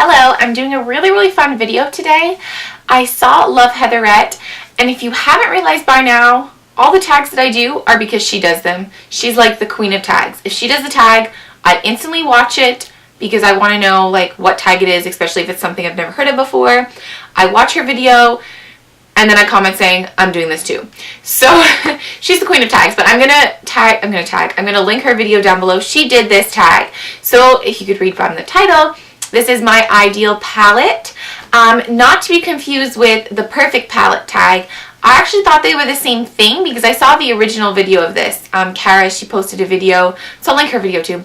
Hello, I'm doing a really fun video today. I saw Love Heatherette, and if you haven't realized by now, all the tags that I do are because she does them. She's like the queen of tags. If she does the tag, I instantly watch it because I want to know like what tag it is, especially if it's something I've never heard of before. I watch her video and then I comment saying I'm doing this too. So she's the queen of tags, but I'm gonna link her video down below. She did this tag. So if you could read from the title, this is my ideal palette. Not to be confused with the perfect palette tag. I actually thought they were the same thing because I saw the original video of this. Kara, she posted a video, so I'll link her video too.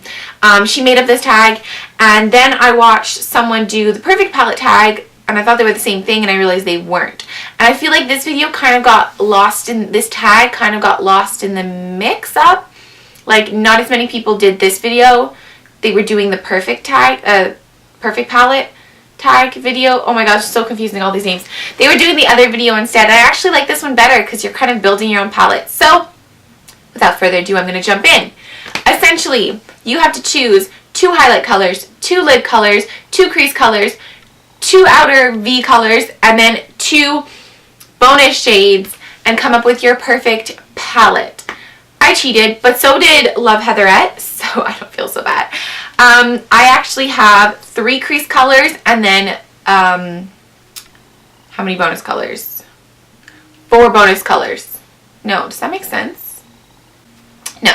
She made up this tag, and then I watched someone do the perfect palette tag, and I thought they were the same thing, and I realized they weren't. And I feel like this video kind of got lost in, this tag kind of got lost in the mix-up. Like, not as many people did this video. They were doing the perfect tag, perfect palette tag video. Oh my gosh, so confusing, all these names. They were doing the other video instead. I actually like this one better because you're kind of building your own palette. So without further ado, I'm going to jump in. Essentially, you have to choose 2 highlight colors, 2 lid colors, 2 crease colors, 2 outer V colors, and then 2 bonus shades and come up with your perfect palette. I cheated, but so did Love Heatherette, so I don't feel so bad. I actually have 3 crease colors and then, how many bonus colors? 4 bonus colors. No, does that make sense? No.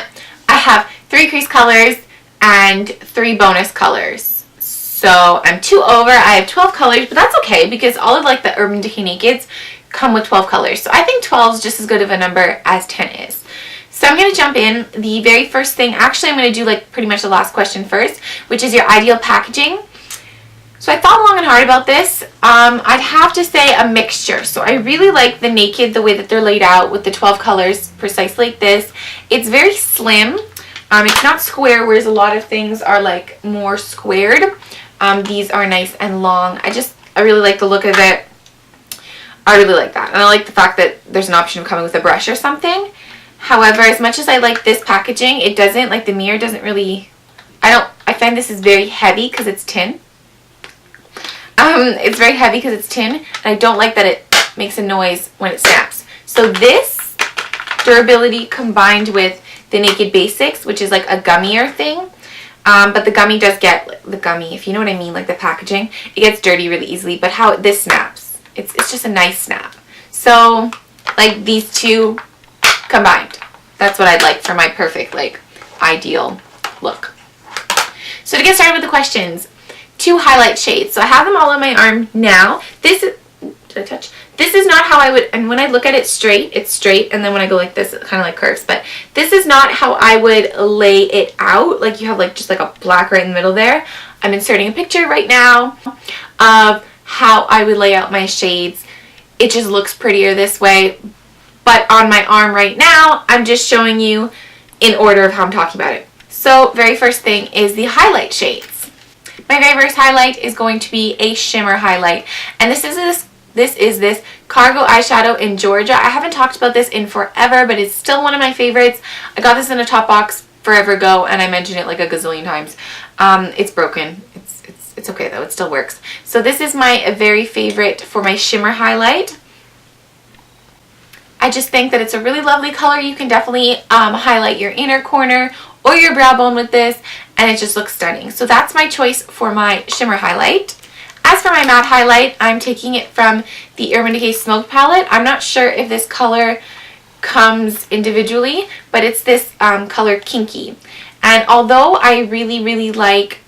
I have 3 crease colors and 3 bonus colors. So I'm 2 over. I have 12 colors, but that's okay because all of like the Urban Decay Nakeds come with 12 colors. So I think 12 is just as good of a number as 10 is. So I'm going to jump in. The very first thing, actually I'm going to do like pretty much the last question first, which is your ideal packaging. So I thought long and hard about this. I'd have to say a mixture. So I really like the Naked, the way that they're laid out with the 12 colors precisely like this. It's very slim. It's not square, whereas a lot of things are like more squared. These are nice and long. I really like the look of it. I really like that. And I like the fact that there's an option of coming with a brush or something. However, as much as I like this packaging, it doesn't, like the mirror doesn't really, I find this is very heavy because it's tin. It's very heavy because it's tin, and I don't like that it makes a noise when it snaps. So this durability combined with the Naked Basics, which is like a gummier thing, but the gummy does get, the gummy, if you know what I mean, like the packaging, it gets dirty really easily, but how this snaps, it's just a nice snap. So, like these two combined. That's what I'd like for my perfect, like, ideal look. So to get started with the questions, 2 highlight shades. So I have them all on my arm now. This is, did I touch? This is not how I would, and when I look at it straight, it's straight, and then when I go like this, it kind of like curves, but this is not how I would lay it out. Like you have like just like a black right in the middle there. I'm inserting a picture right now of how I would lay out my shades. It just looks prettier this way. But on my arm right now, I'm just showing you in order of how I'm talking about it. So, very first thing is the highlight shades. My very first highlight is going to be a shimmer highlight. And this is this Cargo eyeshadow in Georgia. I haven't talked about this in forever, but it's still one of my favorites. I got this in a top box forever ago, and I mentioned it like a gazillion times. It's broken. It's okay though, it still works. So this is my very favorite for my shimmer highlight. I just think that it's a really lovely color. You can definitely highlight your inner corner or your brow bone with this, and it just looks stunning. So that's my choice for my shimmer highlight. As for my matte highlight, I'm taking it from the Urban Decay Smoke Palette. I'm not sure if this color comes individually, but it's this color Kinky. And although I really like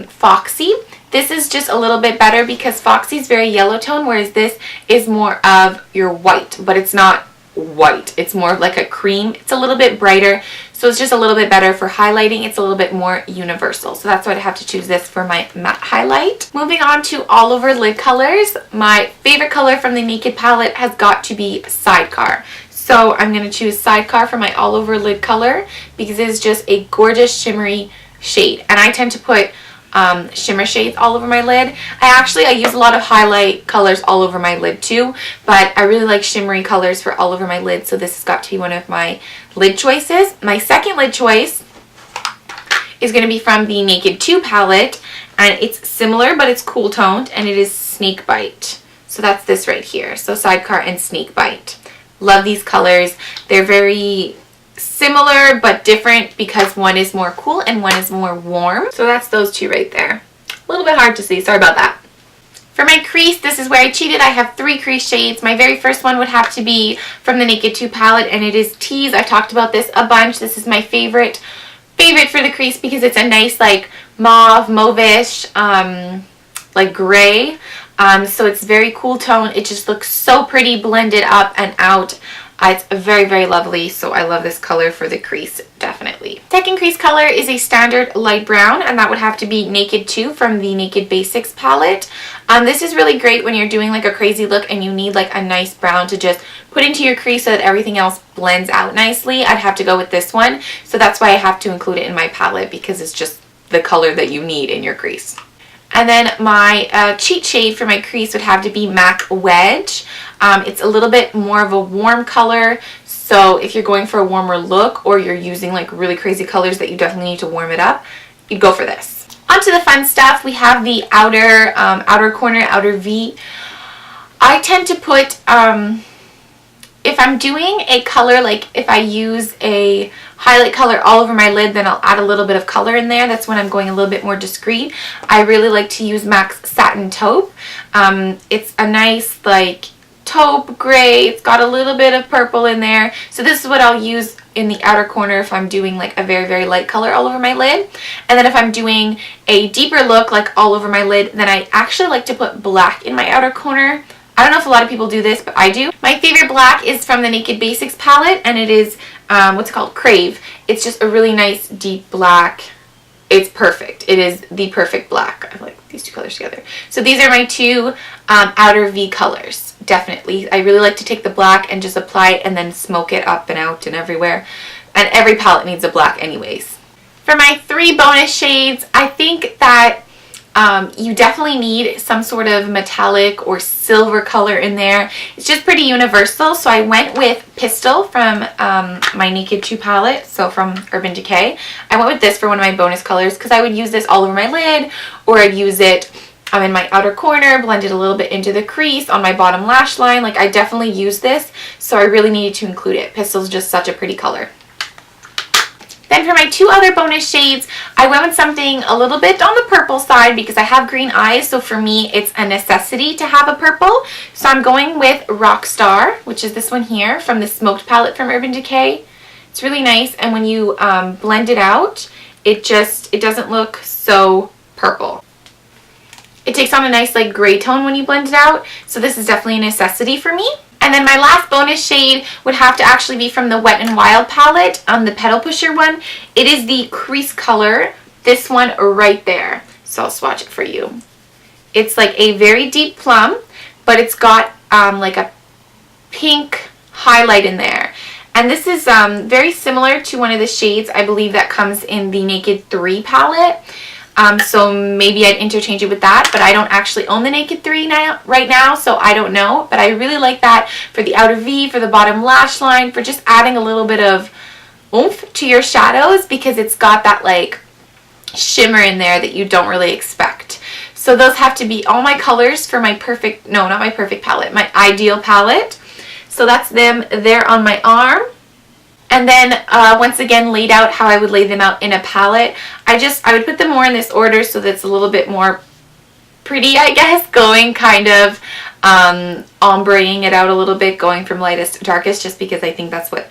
Foxy, this is just a little bit better because Foxy is very yellow tone, whereas this is more of your white, but it's not white. It's more of like a cream. It's a little bit brighter, so it's just a little bit better for highlighting. It's a little bit more universal, so that's why I have to choose this for my matte highlight. Moving on to all over lid colors, my favorite color from the Naked palette has got to be Sidecar. So I'm going to choose Sidecar for my all over lid color because it is just a gorgeous shimmery shade, and I tend to put shimmer shades all over my lid. I use a lot of highlight colors all over my lid too, but I really like shimmery colors for all over my lid, so this has got to be one of my lid choices. My second lid choice is going to be from the Naked 2 palette, and it's similar, but it's cool toned, and it is Snake Bite. So that's this right here. So Sidecar and Snake Bite. Love these colors. They're very similar but different because one is more cool and one is more warm. So that's those two right there. A little bit hard to see, sorry about that. For my crease, this is where I cheated. I have 3 crease shades. My very first one would have to be from the Naked 2 palette, and it is Tease. I've talked about this a bunch. This is my favorite for the crease because it's a nice like mauve-ish like gray. So it's very cool tone. It just looks so pretty blended up and out. It's very, very lovely, so I love this color for the crease, definitely. Second crease color is a standard light brown, and that would have to be Naked 2 from the Naked Basics palette. This is really great when you're doing like a crazy look and you need like a nice brown to just put into your crease so that everything else blends out nicely. I'd have to go with this one, so that's why I have to include it in my palette because it's just the color that you need in your crease. And then my cheat shade for my crease would have to be MAC Wedge. It's a little bit more of a warm color, so if you're going for a warmer look or you're using like really crazy colors that you definitely need to warm it up, you'd go for this. On to the fun stuff. We have the outer corner, outer V. I tend to put, if I'm doing a color, like if I use a highlight color all over my lid, then I'll add a little bit of color in there. That's when I'm going a little bit more discreet. I really like to use MAC's Satin Taupe. It's a nice like taupe gray. It's got a little bit of purple in there. So this is what I'll use in the outer corner if I'm doing like a very, very light color all over my lid. And then if I'm doing a deeper look like all over my lid, then I actually like to put black in my outer corner. I don't know if a lot of people do this, but I do. My favorite black is from the Naked Basics palette, and it is what's called Crave. It's just a really nice deep black. It's perfect. It is the perfect black. I like these two colors together. So these are my two outer V colors, definitely. I really like to take the black and just apply it and then smoke it up and out and everywhere. And every palette needs a black anyways. For my 3 bonus shades, I think that you definitely need some sort of metallic or silver color in there. It's just pretty universal, so I went with Pistol from my Naked 2 palette, so from Urban Decay. I went with this for one of my bonus colors because I would use this all over my lid, or I'd use it in my outer corner, blend it a little bit into the crease on my bottom lash line. Like I definitely use this, so I really needed to include it. Pistol's just such a pretty color. Then for my 2 other bonus shades, I went with something a little bit on the purple side because I have green eyes, so for me it's a necessity to have a purple. So I'm going with Rockstar, which is this one here from the Smoked palette from Urban Decay. It's really nice, and when you blend it out, it doesn't look so purple. It takes on a nice like gray tone when you blend it out, so this is definitely a necessity for me. And then my last bonus shade would have to actually be from the Wet n Wild palette, the Petal Pusher one. It is the crease color, this one right there. So I'll swatch it for you. It's like a very deep plum, but it's got like a pink highlight in there. And this is very similar to one of the shades I believe that comes in the Naked 3 palette. So maybe I'd interchange it with that, but I don't actually own the Naked 3 right now, so I don't know. But I really like that for the outer V, for the bottom lash line, for just adding a little bit of oomph to your shadows because it's got that like shimmer in there that you don't really expect. So those have to be all my colors for my perfect, no, not my perfect palette, my ideal palette. So that's them there on my arm. And then once again laid out how I would lay them out in a palette. I would put them more in this order so that's a little bit more pretty, I guess, going kind of ombreing it out a little bit, going from lightest to darkest, just because I think that's what